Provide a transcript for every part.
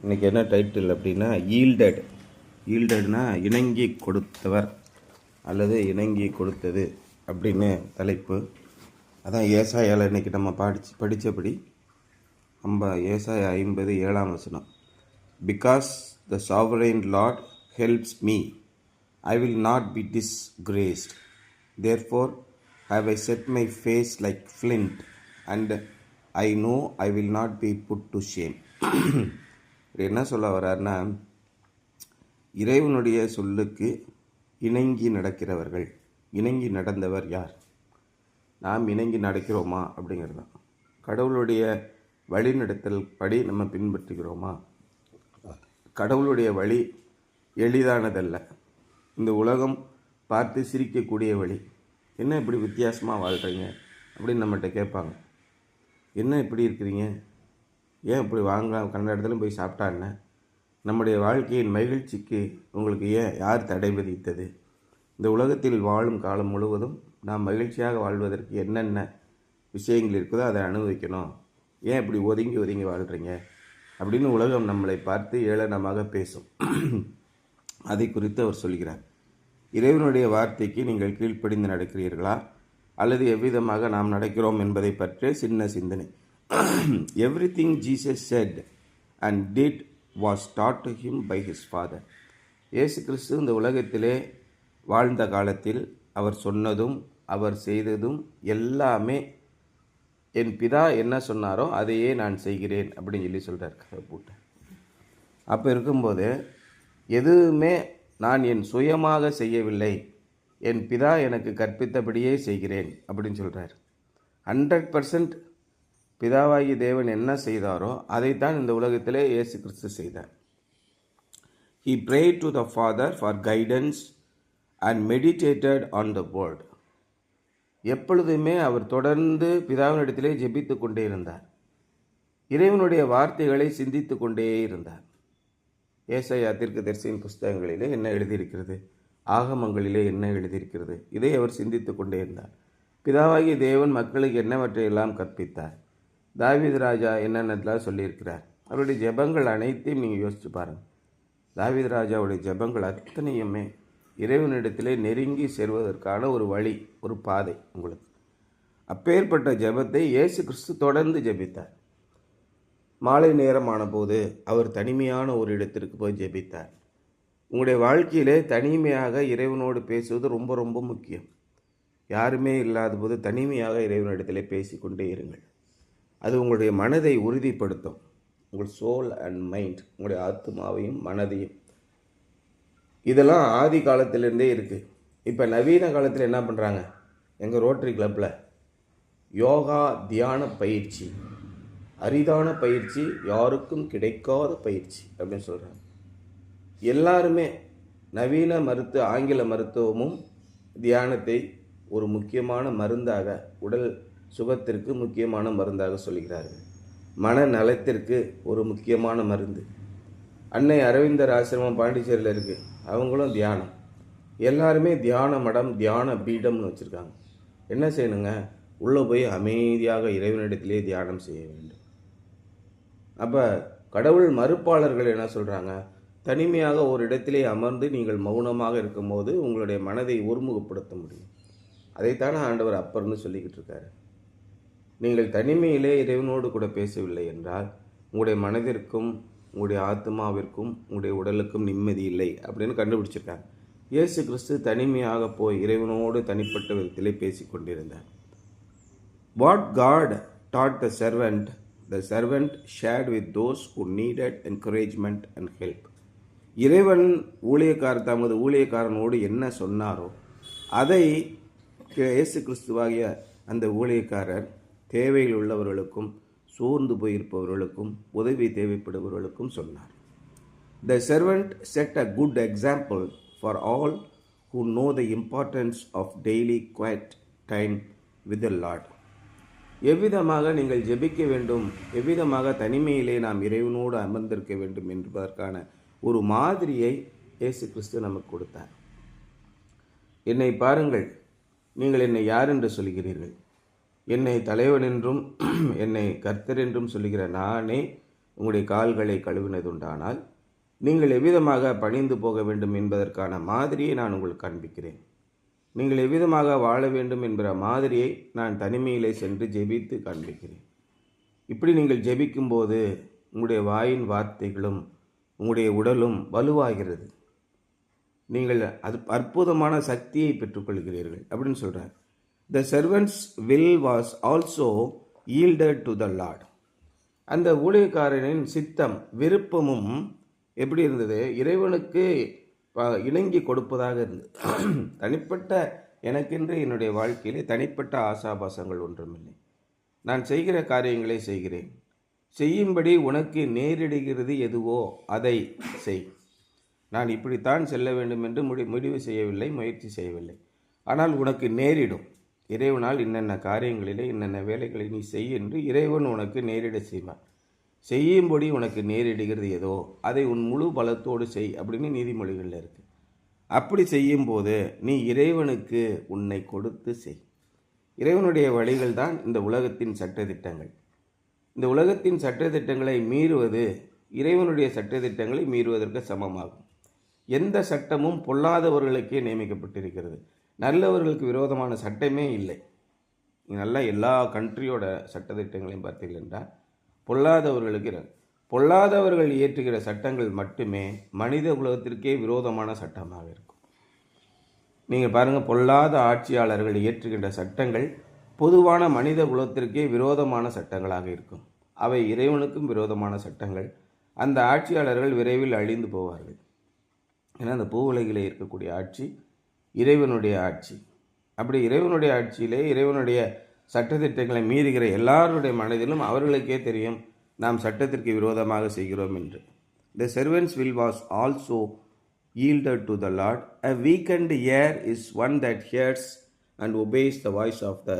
இன்றைக்கி என்ன டைட்டில் அப்படின்னா ஈல்டட்னா இணங்கி கொடுத்தவர் அல்லது இணங்கி கொடுத்தது அப்படின்னு தலைப்பு. அதான் ஏசாயால் இன்றைக்கி நம்ம படித்தபடி ஏசாயா 50:7 because the sovereign Lord helps me I will not be disgraced therefore have I set my face like flint and I know I will not be put to shame. என்ன சொல்ல வர்றாருன்னா, இறைவனுடைய சொல்லுக்கு இணங்கி நடக்கிறவர்கள். இணங்கி நடந்தவர் யார்? நாம் இணங்கி நடக்கிறோமா அப்படிங்கிறது தான். கடவுளுடைய வழிநடத்தல் படி நம்ம பின்பற்றுகிறோமா? கடவுளுடைய வழி எளிதானதல்ல. இந்த உலகம் பார்த்து சிரிக்கக்கூடிய வழி. என்ன இப்படி வித்தியாசமாக வாழ்கிறீங்க அப்படின்னு நம்மகிட்ட கேட்பாங்க. என்ன இப்படி இருக்கிறீங்க, ஏன் இப்படி வாங்க கண்ட இடத்துல போய் சாப்பிட்டா என்ன? நம்முடைய வாழ்க்கையின் மகிழ்ச்சிக்கு உங்களுக்கு யார் தடை விதித்தது? இந்த உலகத்தில் வாழும் காலம் முழுவதும் நாம் மகிழ்ச்சியாக வாழ்வதற்கு என்னென்ன விஷயங்கள் இருக்குதோ அதை அனுபவிக்கணும். ஏன் இப்படி ஒதுங்கி ஒதுங்கி வாழ்கிறீங்க அப்படின்னு உலகம் நம்மளை பார்த்து ஏளனமாக பேசும். அதை குறித்து அவர் சொல்கிறார். இறைவனுடைய வார்த்தைக்கு நீங்கள் கீழ்ப்படிந்து நடக்கிறீர்களா அல்லது எவ்விதமாக நாம் நடக்கிறோம் என்பதை பற்றிய சின்ன சிந்தனை. Everything Jesus said and did was taught to him by his father. இயேசு கிறிஸ்து இந்த உலகத்திலே வாழ்ந்த காலத்தில் அவர் சொன்னதும் அவர் செய்ததும் எல்லாமே என் பிதா என்ன சொன்னாரோ அதையே நான் செய்கிறேன் அப்படின்னு சொல்லி சொல்கிறார் போட்டு. அப்போ இருக்கும்போது எதுவுமே நான் என் சுயமாக செய்யவில்லை, என் பிதா எனக்கு கற்பித்தபடியே செய்கிறேன் அப்படின்னு சொல்கிறார். 100% பிதாவாகி தேவன் என்ன செய்தாரோ அதைத்தான் இந்த உலகத்திலே இயேசு கிறிஸ்து செய்தார். He prayed to the Father for guidance and meditated on the word. எப்பொழுதுமே அவர் தொடர்ந்து பிதாவினிடத்திலே ஜெபித்து கொண்டே இருந்தார். இறைவனுடைய வார்த்தைகளை சிந்தித்து கொண்டே இருந்தார். ஏசாயா தீர்க்கதரிசியின் புஸ்தகங்களிலே என்ன எழுதியிருக்கிறது, ஆகமங்களிலே என்ன எழுதியிருக்கிறது, இதை அவர் சிந்தித்து கொண்டே இருந்தார். பிதாவாகிய தேவன் மக்களுக்கு என்னவற்றையெல்லாம் கற்பித்தார், தாவீது ராஜா என்னென்னலாம் சொல்லியிருக்கிறார், அவருடைய ஜெபங்கள் அனைத்தையும் நீங்கள் யோசித்து பாருங்கள். தாவீது ராஜாவுடைய ஜெபங்கள் அத்தனையுமே இறைவனிடத்திலே நெருங்கி சேர்வதற்கான ஒரு வழி, ஒரு பாதை உங்களுக்கு. அப்பேற்பட்ட ஜெபத்தை இயேசு கிறிஸ்து தொடர்ந்து ஜெபித்தார். மாலை நேரமான போது அவர் தனிமையான ஒரு இடத்திற்கு போய் ஜெபித்தார். உங்களுடைய வாழ்க்கையிலே தனிமையாக இறைவனோடு பேசுவது ரொம்ப ரொம்ப முக்கியம். யாருமே இல்லாத போது தனிமையாக இறைவனிடத்திலே பேசிக்கொண்டே இருங்கள். அது உங்களுடைய மனதை உறுதிப்படுத்தும். உங்கள் சோல் அண்ட் மைண்ட், உங்களுடைய ஆத்மாவையும் மனதையும். இதெல்லாம் ஆதி காலத்திலேருந்தே இருக்குது. இப்போ நவீன காலத்தில் என்ன பண்ணுறாங்க, எங்கள் ரோட்டரி கிளப்பில் யோகா தியான பயிற்சி, அரிதான பயிற்சி, யாருக்கும் கிடைக்காத பயிற்சி அப்படின்னு சொல்கிறாங்க. எல்லாருமே நவீன ஆங்கில மருத்துவமும் தியானத்தை ஒரு முக்கியமான மருந்தாக, உடல் சுகத்திற்கு முக்கியமான மருந்தாக சொல்கிறார்கள். மனநலத்திற்கு ஒரு முக்கியமான மருந்து. அன்னை அரவிந்தர் ஆசிரமம் பாண்டிச்சேரியில் இருக்குது, அவங்களும் தியானம். எல்லாருமே தியான மடம், தியான பீடம்னு வச்சுருக்காங்க. என்ன செய்யணுங்க, உள்ளே போய் அமைதியாக இறைவனிடத்திலே தியானம் செய்ய வேண்டும். அப்போ கடவுள் மறுப்பாளர்கள் என்ன சொல்கிறாங்க, தனிமையாக ஒரு இடத்திலே அமர்ந்து நீங்கள் மௌனமாக இருக்கும்போது உங்களுடைய மனதை ஒருமுகப்படுத்த முடியும். அதைத்தானே ஆண்டவர் அப்பர்னு சொல்லிக்கிட்டு இருக்காரு. நீங்கள் தனிமையிலே இறைவனோடு கூட பேசவில்லை என்றால் உங்களுடைய மனதிற்கும் உங்களுடைய ஆத்மாவிற்கும் உங்களுடைய உடலுக்கும் நிம்மதி இல்லை அப்படின்னு கண்டுபிடிச்சிருக்காங்க. இயேசு கிறிஸ்து தனிமையாக போய் இறைவனோடு தனிப்பட்ட விதத்திலே பேசி கொண்டிருந்தார். What God taught the servant shared with those who needed encouragement and help. இறைவன் தமது ஊழியக்காரனோடு என்ன சொன்னாரோ அதை இயேசு கிறிஸ்துவாகிய அந்த ஊழியக்காரர் தேவையில் உள்ளவர்களுக்கும் சோர்ந்து போயிருப்பவர்களுக்கும் உதவி தேவைப்படுபவர்களுக்கும் சொன்னார். The servant set a good example for all who know the importance of daily quiet time with the Lord. எவ்விதமாக நீங்கள் ஜெபிக்க வேண்டும், எவ்விதமாக தனிமையிலே நாம் இறைவனோடு அமர்ந்திருக்க வேண்டும் என்பதற்கான ஒரு மாதிரியை இயேசு கிறிஸ்து நமக்கு கொடுத்தார். என்னை பாருங்கள், நீங்கள் என்னை யார் என்று சொல்கிறீர்கள்? என்னை தலைவன் என்றும் என்னை கர்த்தர் என்றும் சொல்லுகிற நானே உங்களுடைய கால்களை கழுவினதுண்டானால் நீங்கள் எவ்விதமாக பணிந்து போக வேண்டும் என்பதற்கான மாதிரியை நான் உங்களுக்கு காண்பிக்கிறேன். நீங்கள் எவ்விதமாக வாழ வேண்டும் என்கிற மாதிரியை நான் தனிமையிலே சென்று ஜெபித்து காண்பிக்கிறேன். இப்படி நீங்கள் ஜெபிக்கும்போது உங்களுடைய வாயின் வார்த்தைகளும் உங்களுடைய உடலும் வலுவாகிறது. நீங்கள் அது அற்புதமான சக்தியை பெற்றுக்கொள்கிறீர்கள் அப்படின்னு சொல்கிறார். The servants will was also yielded to the Lord. அந்த ஊழியக்காரனின் சித்தம் விருப்பமும் எப்படி இருந்தது? இறைவனுக்கு இணங்கி கொடுப்பதாக இருந்தது. தனிப்பட்ட எனக்கென்று என்னுடைய வாழ்க்கையிலே தனிப்பட்ட ஆசாபாசங்கள் ஒன்றுமில்லை. நான் செய்கிற காரியங்களை செய்கிறேன். செய்யும்படி உனக்கு நேரிடுகிறது எதுவோ அதை செய். நான் இப்படித்தான் செல்ல வேண்டும் என்று முடிவு செய்யவில்லை, முயற்சி செய்யவில்லை. ஆனால் உனக்கு நேரிடும். இறைவனால் இன்னென்ன காரியங்களிலே இன்னென்ன வேலைகளை நீ செய் என்று இறைவன் உனக்கு நேரிட செய்வான். செய்யும்படி உனக்கு நேரிடுகிறது ஏதோ அதை உன் முழு பலத்தோடு செய் அப்படின்னு நீதிமொழிகளில் இருக்கு. அப்படி செய்யும்போது நீ இறைவனுக்கு உன்னை கொடுத்து செய். இறைவனுடைய வழிகள் தான் இந்த உலகத்தின் சட்டதிட்டங்கள். இந்த உலகத்தின் சட்டதிட்டங்களை மீறுவது இறைவனுடைய சட்டதிட்டங்களை மீறுவதற்கு சமமாகும். எந்த சட்டமும் பொல்லாதவர்களுக்கே நியமிக்கப்பட்டிருக்கிறது. நல்லவர்களுக்கு விரோதமான சட்டமே இல்லை. நல்லா எல்லா கண்ட்ரியோட சட்டத்திட்டங்களையும் பார்த்தீர்கள் என்றால் பொல்லாதவர்கள் இயற்றுகிற சட்டங்கள் மட்டுமே மனித உலகத்திற்கே விரோதமான சட்டமாக இருக்கும். நீங்கள் பாருங்கள், பொல்லாத ஆட்சியாளர்கள் இயற்றுகின்ற சட்டங்கள் பொதுவான மனித குலத்திற்கே விரோதமான சட்டங்களாக இருக்கும். அவை இறைவனுக்கும் விரோதமான சட்டங்கள். அந்த ஆட்சியாளர்கள் விரைவில் அழிந்து போவார்கள். ஏன்னா அந்த பூவுலகிலே இருக்கக்கூடிய ஆட்சி இறைவனுடைய ஆட்சி. அப்படி இறைவனுடைய ஆட்சியிலே இறைவனுடைய சட்டத்திட்டங்களை மீறுகிற எல்லாருடைய மனதிலும் அவர்களுக்கே தெரியும் நாம் சட்டத்திற்கு விரோதமாக செய்கிறோம் என்று. The servant's will was also yielded to the Lord. A weakened ear is one that hears and obeys the voice of the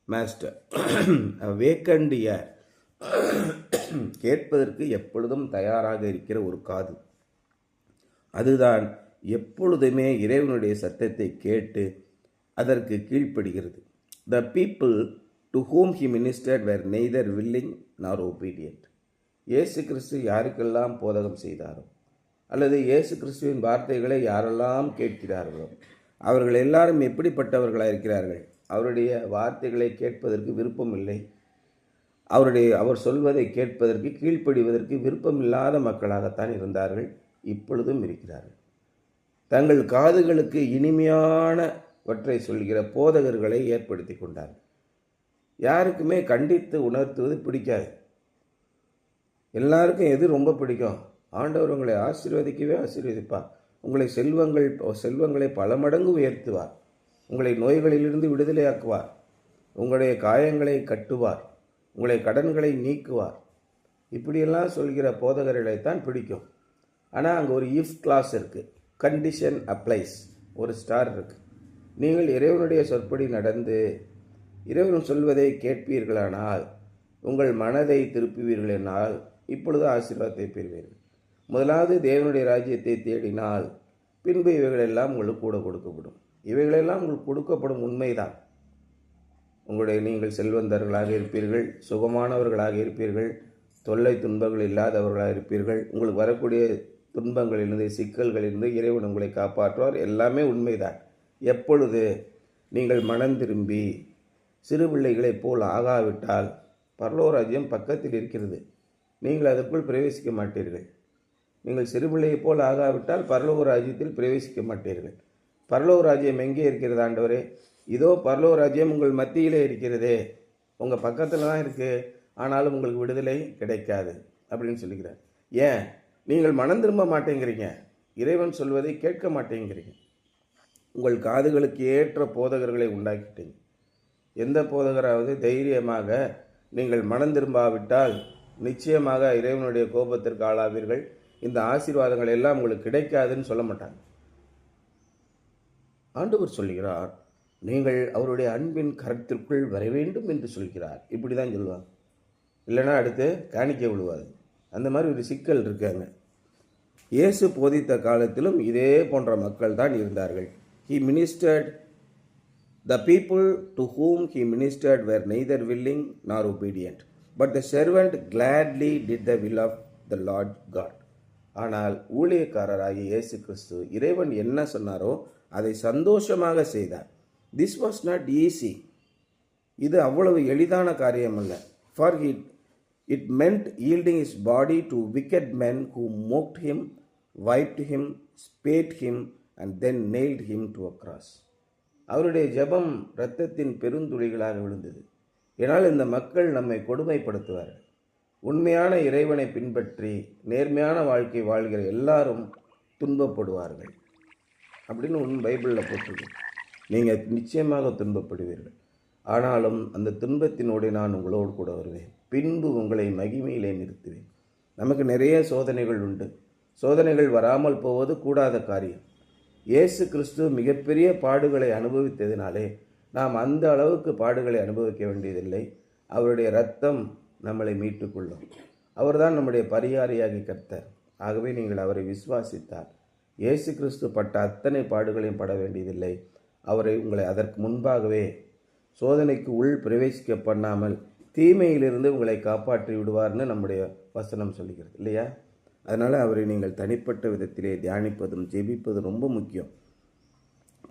master. A weakened ear, கேட்பதற்கு எப்பொழுதும் தயாராக இருக்கிற ஒரு காது, அதுதான் எப்பொழுதுமே இறைவனுடைய சத்தத்தை கேட்டு அதற்கு கீழ்ப்படுகிறது. The people to whom he ministered were neither willing nor obedient. இயேசு கிறிஸ்து யாருக்கெல்லாம் போதகம் செய்தாரோ அல்லது இயேசு கிறிஸ்துவின் வார்த்தைகளை யாரெல்லாம் கேட்கிறார்களோ அவர்கள் எல்லாரும் எப்படிப்பட்டவர்களாக இருக்கிறார்கள்? அவருடைய வார்த்தைகளை கேட்பதற்கு விருப்பம் இல்லை. அவர் சொல்வதை கேட்பதற்கு கீழ்ப்படிவதற்கு விருப்பமில்லாத மக்களாகத்தான் இருந்தார்கள், இப்பொழுதும் இருக்கிறார்கள். தங்கள் காதுகளுக்கு இனிமையானவற்றை சொல்கிற போதகர்களை ஏற்படுத்தி கொண்டார்கள். யாருக்குமே கண்டித்து உணர்த்துவது பிடிக்காது. எல்லாருக்கும் எது ரொம்ப பிடிக்கும்? ஆண்டவர் உங்களை ஆசீர்வதிக்கவே ஆசீர்வதிப்பார். உங்களை செல்வங்களை பல மடங்கு உயர்த்துவார். உங்களை நோய்களிலிருந்து விடுதலையாக்குவார். உங்களுடைய காயங்களை கட்டுவார். உங்களை கடன்களை நீக்குவார். இப்படியெல்லாம் சொல்கிற போதகர்களைத்தான் பிடிக்கும். ஆனால் அங்கே ஒரு இஃப் கிளாஸ் இருக்குது, கண்டிஷன் அப்ளைஸ், ஒரு ஸ்டார் இருக்குது. நீங்கள் இறைவனுடைய சொற்படி நடந்து இறைவன் சொல்வதை கேட்பீர்களானால், உங்கள் மனதை திருப்புவீர்கள் என்னால் இப்பொழுது ஆசீர்வாதத்தை பெறுவீர்கள். முதலாவது தேவனுடைய ராஜ்யத்தை தேடினால் பின்பு இவைகளெல்லாம் உங்களுக்கு கூட கொடுக்கப்படும். இவைகளெல்லாம் உங்களுக்கு கொடுக்கப்படும் உண்மைதான். நீங்கள் செல்வந்தர்களாக இருப்பீர்கள், சுகமானவர்களாக இருப்பீர்கள், தொல்லை துன்பங்கள் இல்லாதவர்களாக இருப்பீர்கள். உங்களுக்கு வரக்கூடிய துன்பங்களிலிருந்து சிக்கல்களிலிருந்து இறைவன் உங்களை காப்பாற்றுவார். எல்லாமே உண்மைதான். எப்பொழுது நீங்கள் மனம் திரும்பி சிறு பிள்ளைகளைப் போல் ஆகாவிட்டால் பரலோக ராஜ்யம் பக்கத்தில் இருக்கிறது, நீங்கள் அதற்குள் பிரவேசிக்க மாட்டீர்கள். நீங்கள் சிறு பிள்ளையைப் போல் ஆகாவிட்டால் பரலோக ராஜ்யத்தில் பிரவேசிக்க மாட்டீர்கள். பரலோக ராஜ்யம் எங்கே இருக்கிறது ஆண்டவரே? இதோ பரலோக ராஜ்யம் உங்கள் மத்தியிலே இருக்கிறதே, உங்கள் பக்கத்தில் தான் இருக்குது, ஆனாலும் உங்களுக்கு விடுதலை கிடைக்காது அப்படின்னு சொல்லுகிறார். ஏன்? நீங்கள் மனம் திரும்ப மாட்டேங்கிறீங்க, இறைவன் சொல்வதை கேட்க மாட்டேங்கிறீங்க. உங்கள் காதுகளுக்கு ஏற்ற போதகர்களை உண்டாக்கிட்டீங்க. எந்த போதகராவது தைரியமாக நீங்கள் மனம் திரும்பாவிட்டால் நிச்சயமாக இறைவனுடைய கோபத்திற்கு ஆளாவீர்கள், இந்த ஆசீர்வாதங்கள் எல்லாம் உங்களுக்கு கிடைக்காதுன்னு சொல்ல மாட்டாங்க. ஆண்டவர் சொல்கிறார், நீங்கள் அவருடைய அன்பின் கரத்திற்குள் வர வேண்டும் என்று சொல்கிறார். இப்படி தான் சொல்லுவாங்க. இல்லைன்னா அடுத்து காணிக்கை விழுவாது. அந்த மாதிரி ஒரு சிக்கல் இருக்காங்க. இயேசு போதித்த காலத்திலும் இதே போன்ற மக்கள் தான் இருந்தார்கள். He ministered. The people to whom he ministered were neither willing nor obedient. But the servant gladly did the will of the Lord God. ஆனால் ஊழியக்காரராகிய இயேசு கிறிஸ்து இறைவன் என்ன சொன்னாரோ அதை சந்தோஷமாக செய்தார். This was not easy. இது அவ்வளவு எளிதான காரியம் அல்ல. For it மென்ட் yielding his body to wicked men who mocked him, wiped him, spat him and then nailed him to a cross. அவருடைய ஜெபம் இரத்தத்தின் பெருந்துளிகளாக விழுந்தது. ஏனால் இந்த மக்கள் நம்மை கொடுமைப்படுத்துவார்கள். உண்மையான இறைவனை பின்பற்றி நேர்மையான வாழ்க்கை வாழ்கிற எல்லாரும் துன்பப்படுவார்கள் அப்படின்னு பைபிளில் போட்டிருக்கு. நீங்கள் நிச்சயமாக துன்பப்படுவீர்கள். ஆனாலும் அந்த துன்பத்தினோடு நான் உங்களோடு கூட வருவேன். பின்பு உங்களை மகிமையிலே நிறுத்துவேன். நமக்கு நிறைய சோதனைகள் உண்டு. சோதனைகள் வராமல் போவது கூடாத காரியம். இயேசு கிறிஸ்து மிகப்பெரிய பாடுகளை அனுபவித்ததினாலே நாம் அந்த அளவுக்கு பாடுகளை அனுபவிக்க வேண்டியதில்லை. அவருடைய இரத்தம் நம்மளை மீட்டுக்கொள்ளும். அவர்தான் நம்முடைய பரிகாரியாகி கர்த்தர். ஆகவே நீங்கள் அவரை விசுவாசித்தால் இயேசு கிறிஸ்து பட்ட அத்தனை பாடுகளையும் பட வேண்டியதில்லை. அவரை உங்களை அதற்கு முன்பாகவே சோதனைக்கு உள் பிரவேசிக்க பண்ணாமல் தீமையிலிருந்து உங்களை காப்பாற்றி விடுவார்னு நம்முடைய வசனம் சொல்லுகிறது இல்லையா? அதனால் அவரை நீங்கள் தனிப்பட்ட விதத்திலே தியானிப்பதும் ஜெபிப்பதும் ரொம்ப முக்கியம்.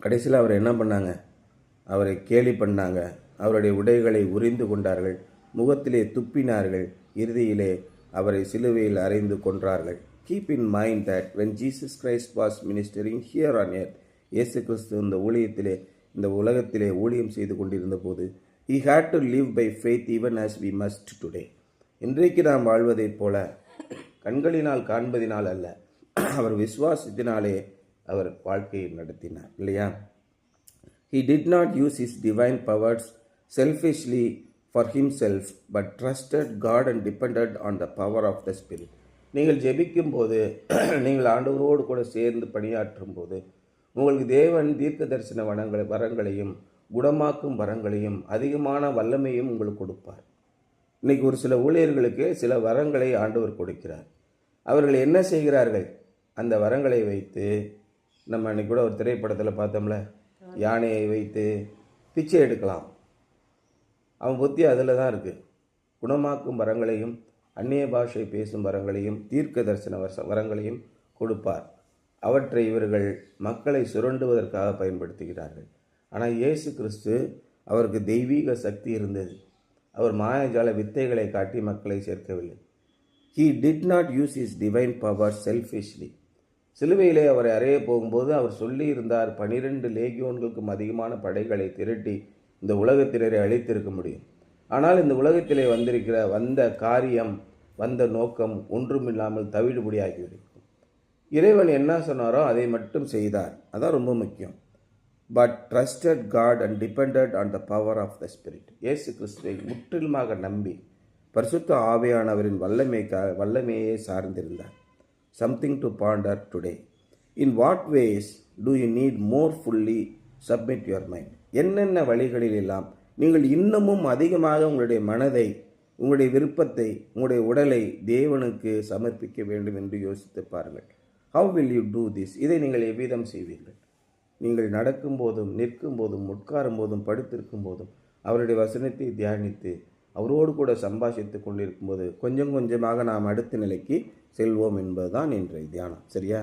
கடைசியில் அவர் என்ன பண்ணாங்க? அவரை கேலி பண்ணாங்க. அவருடைய உடைகளை உரிந்து கொண்டார்கள். முகத்திலே துப்பினார்கள். இறுதியிலே அவரை சிலுவையில் அறைந்து கொன்றார்கள். Keep in mind that when Jesus Christ was ministering here on earth, இயேசு கிறிஸ்து இந்த உலகத்திலே ஊழியம் செய்து கொண்டிருந்த போது he had to live by faith even as we must today. இன்றைக்கு நாம் வாழ்வதைப் போல கண்களினால் காண்பதினால் அல்ல, அவர் விசுவாசத்தினாலே அவர் வாழ்க்கையை நடத்தினார் இல்லையா? He did not use his divine powers selfishly for himself but trusted God and depended on the power of the Spirit. நீங்கள் ஜெபிக்கும் போது, நீங்கள் ஆண்டவரோடு கூட சேர்ந்து பணியாற்றும் போது உங்களுக்கு தேவன் தீர்க்க தரிசன வரங்களையும் குணமாக்கும் வரங்களையும் அதிகமான வல்லமையும் உங்களுக்கு கொடுப்பார். இன்றைக்கி ஒரு சில ஊழியர்களுக்கு சில வரங்களை ஆண்டவர் கொடுக்கிறார். அவர்கள் என்ன செய்கிறார்கள்? அந்த வரங்களை வைத்து நம்ம அன்றைக்கி கூட ஒரு திரைப்படத்தில் பார்த்தோம்ல, யானையை வைத்து பிச்சை எடுக்கலாம். அவன் புத்தி அதில் தான் இருக்குது. குணமாக்கும் வரங்களையும் அந்நிய பாஷை பேசும் வரங்களையும் தீர்க்க தரிசன வரங்களையும் கொடுப்பார். அவற்றை இவர்கள் மக்களை சுரண்டுவதற்காக பயன்படுத்துகிறார்கள். ஆனால் இயேசு கிறிஸ்து அவருக்கு தெய்வீக சக்தி இருந்தது. அவர் மாயாஜால வித்தைகளை காட்டி மக்களை சேர்க்கவில்லை. He did not use his divine power selfishly. சிலுவையிலே அவரை அறைய போகும்போது அவர் சொல்லியிருந்தார், 12 லேகியோன்களுக்கும் அதிகமான படைகளை திரட்டி இந்த உலகத்தினரை அழித்திருக்க முடியும். ஆனால் இந்த உலகத்திலே வந்த காரியம், வந்த நோக்கம் ஒன்றுமில்லாமல் தவிடுபடியாகிவிடும். இறைவன் என்ன சொன்னாரோ அதை மட்டும் செய்தார். அதான் ரொம்ப முக்கியம். But trusted God and depended on the power of the Spirit. இயேசு கிறிஸ்துவை முற்றிலுமாக நம்பி பரிசுத்த ஆவியானவரின் வல்லமையே சார்ந்திருந்தார். Something to ponder today. In what ways do you need more fully submit your mind? என்னென்ன வழிகளில் எல்லாம் நீங்கள் இன்னமும் அதிகமாக உங்களுடைய மனதை, உங்களுடைய விருப்பத்தை, உங்களுடைய உடலை தேவனுக்கு சமர்ப்பிக்க வேண்டும் என்று யோசித்து பாருங்கள். How will you do this? இதை நீங்கள் எவ்விதம் செய்வீர்கள்? நீங்கள் நடக்கும் போதும், நிற்கும் போதும், உட்காரும் போதும், படுத்திருக்கும் போதும் அவருடைய வசனத்தை தியானித்து அவரோடு கூட சம்பாஷித்து கொண்டிருக்கும் போது கொஞ்சம் கொஞ்சமாக நாம் அடுத்த நிலைக்கு செல்வோம் என்பதுதான் இன்றைய தியானம். சரியா?